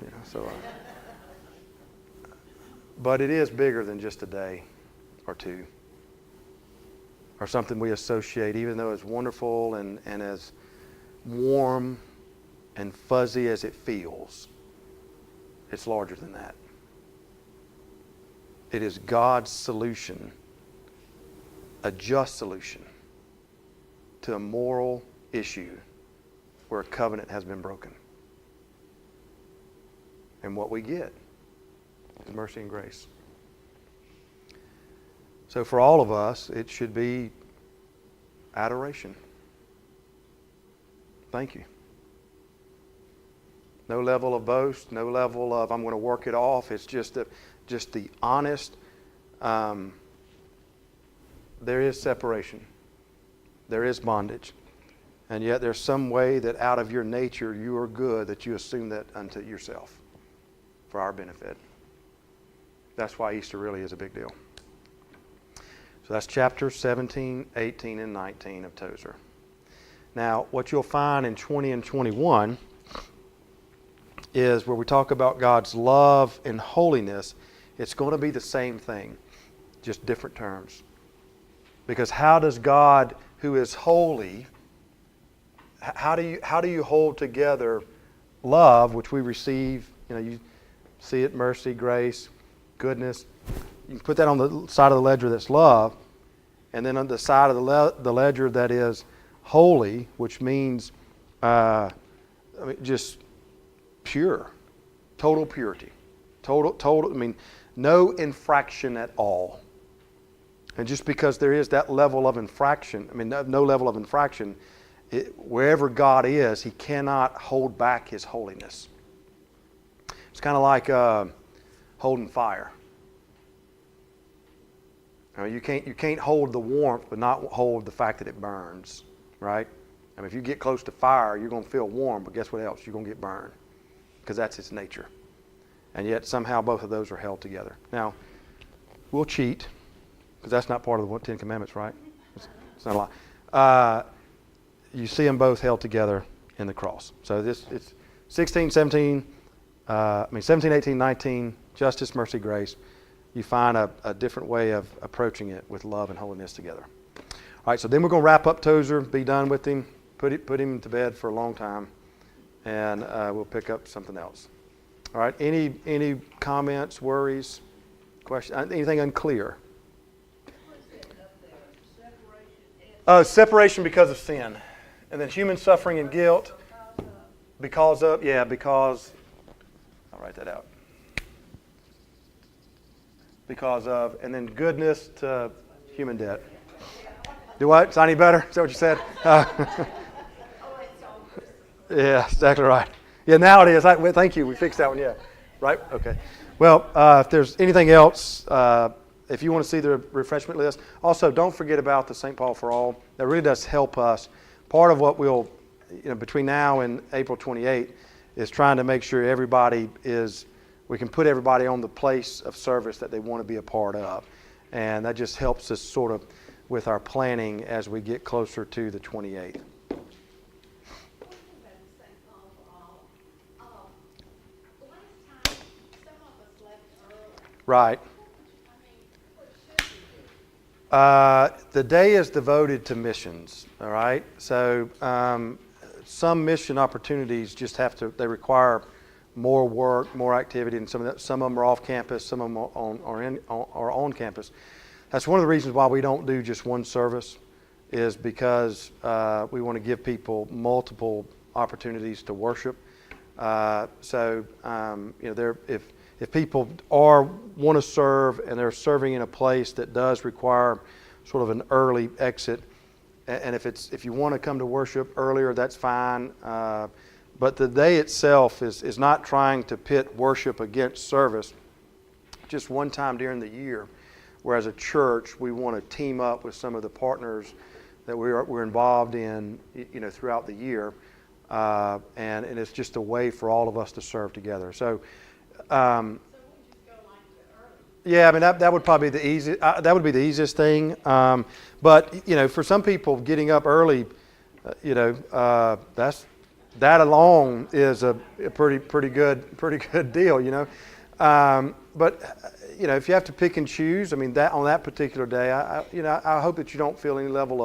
But it is bigger than just a day or two. Or something we associate, even though it's wonderful and as warm and fuzzy as it feels. It's larger than that. It is God's solution, a just solution to a moral issue where a covenant has been broken. And what we get is mercy and grace. So for all of us, it should be adoration. Thank you. No level of boast, no level of I'm going to work it off. It's just the honest, there is separation. There is bondage. And yet there's some way that out of your nature you are good that you assume that unto yourself for our benefit. That's why Easter really is a big deal. So that's chapters 17, 18, and 19 of Tozer. Now, what you'll find in 20 and 21 is where we talk about God's love and holiness. It's going to be the same thing, just different terms. Because how does God, who is holy, how do you hold together love, which we receive? You see it, mercy, grace, goodness. You can put that on the side of the ledger that's love, and then on the side of the ledger that is holy, which means just pure, total purity, total. No infraction at all. And just because there is that level of infraction, no level of infraction, wherever God is, He cannot hold back His holiness. It's kind of like holding fire. You can't hold the warmth but not hold the fact that it burns, right? If you get close to fire, you're going to feel warm, but guess what else? You're going to get burned because that's its nature. And yet somehow both of those are held together. Now, we'll cheat because that's not part of the 10 Commandments, right? It's not a lie. You see them both held together in the cross. So it's 17, 18, 19, justice, mercy, grace. You find a different way of approaching it with love and holiness together. All right, so then we're going to wrap up Tozer, be done with him, put him to bed for a long time, and we'll pick up something else. All right, any comments, worries, questions, anything unclear? Separation because of sin. And then human suffering and guilt because, I'll write that out. Because of, and then goodness to human debt. Do what? It's not any better? Is that what you said? Yeah, exactly right. Yeah, now it is. Thank you. We fixed that one. Yeah. Right? Okay. Well, if there's anything else, if you want to see the refreshment list, also don't forget about the St. Paul for All. That really does help us. Part of what we'll, between now and April 28th is trying to make sure we can put everybody on the place of service that they want to be a part of. And that just helps us sort of with our planning as we get closer to the 28th. Right. The day is devoted to missions, all right? So some mission opportunities just they require more work, more activity, and some of them are off campus, some of them are on campus. That's one of the reasons why we don't do just one service, is because we want to give people multiple opportunities to worship. If people want to serve and they're serving in a place that does require sort of an early exit, and if you want to come to worship earlier, that's fine. But the day itself is not trying to pit worship against service. Just one time during the year, where as a church we want to team up with some of the partners that we're involved in, throughout the year, and it's just a way for all of us to serve together. So. Yeah, I mean that would probably be the easy. That would be the easiest thing. But for some people, getting up early, that alone is a pretty good deal. But if you have to pick and choose, I mean that on that particular day, I hope that you don't feel any level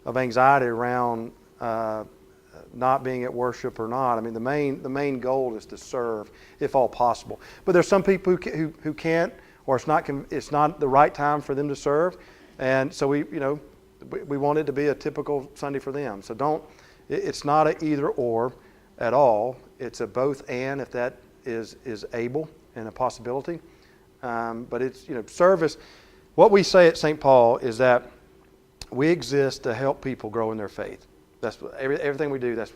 of anxiety around not being at worship or not. I mean the main goal is to serve, if all possible. But there's some people who can't, or it's not the right time for them to serve, and so we want it to be a typical Sunday for them. So it's not an either or at all. It's a both and, if that is able and a possibility. But it's service. What we say at St. Paul is that we exist to help people grow in their faith. That's everything we do. This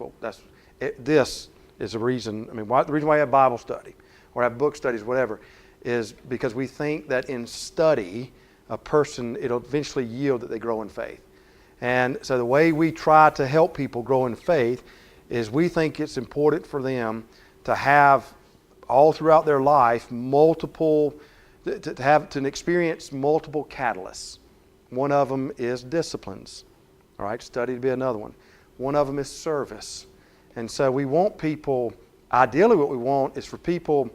is the reason. I mean, the reason why I have Bible study or have book studies, whatever, is because we think that in study, it'll eventually yield that they grow in faith. And so the way we try to help people grow in faith is we think it's important for them to have all throughout their life to experience multiple catalysts. One of them is disciplines. All right, study to be another one. One of them is service. And so we want people, ideally what we want is for people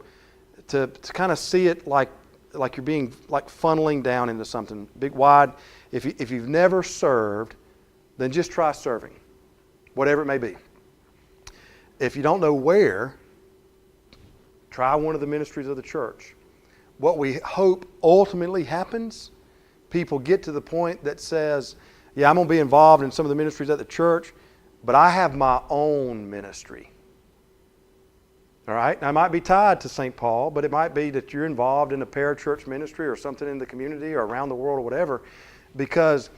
to kind of see it like you're being funneling down into something big, wide. If you've never served, then just try serving, whatever it may be. If you don't know where, try one of the ministries of the church. What we hope ultimately happens, people get to the point that says, yeah, I'm going to be involved in some of the ministries at the church, but I have my own ministry. All right? Now, it might be tied to St. Paul, but it might be that you're involved in a parachurch ministry or something in the community or around the world or whatever, because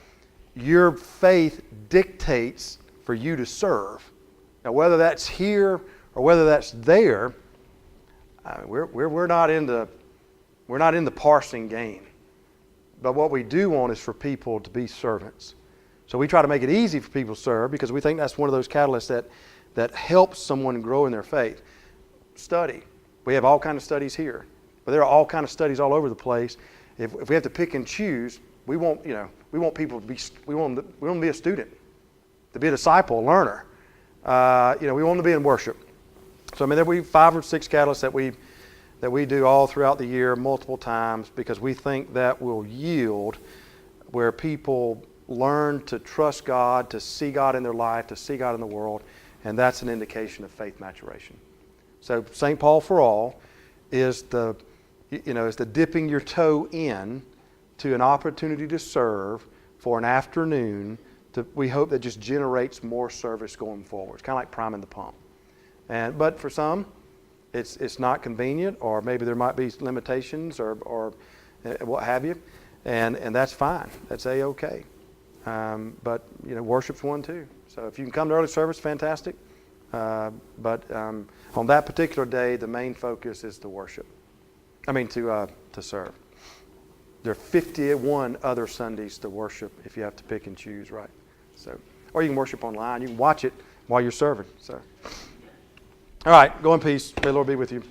your faith dictates for you to serve. Now, whether that's here or whether that's there, we're not in the parsing game. But what we do want is for people to be servants. So we try to make it easy for people to serve because we think that's one of those catalysts that helps someone grow in their faith. Study. We have all kinds of studies here, but there are all kinds of studies all over the place. If we have to pick and choose, we want people to be. We want them to be a student, to be a disciple, a learner. We want them to be in worship. So I mean, there will be 5 or 6 catalysts that we do all throughout the year, multiple times, because we think that will yield where people learn to trust God, to see God in their life, to see God in the world, and that's an indication of faith maturation. So St. Paul for All is the dipping your toe in to an opportunity to serve for an afternoon. We hope that just generates more service going forward. It's kind of like priming the pump. But for some, it's not convenient, or maybe there might be limitations or what have you, and that's fine. That's A-okay. But worship's one too. So if you can come to early service, fantastic. But on that particular day, the main focus is to worship. To serve. There are 51 other Sundays to worship if you have to pick and choose, right? So, or you can worship online. You can watch it while you're serving. So, all right, go in peace. May the Lord be with you.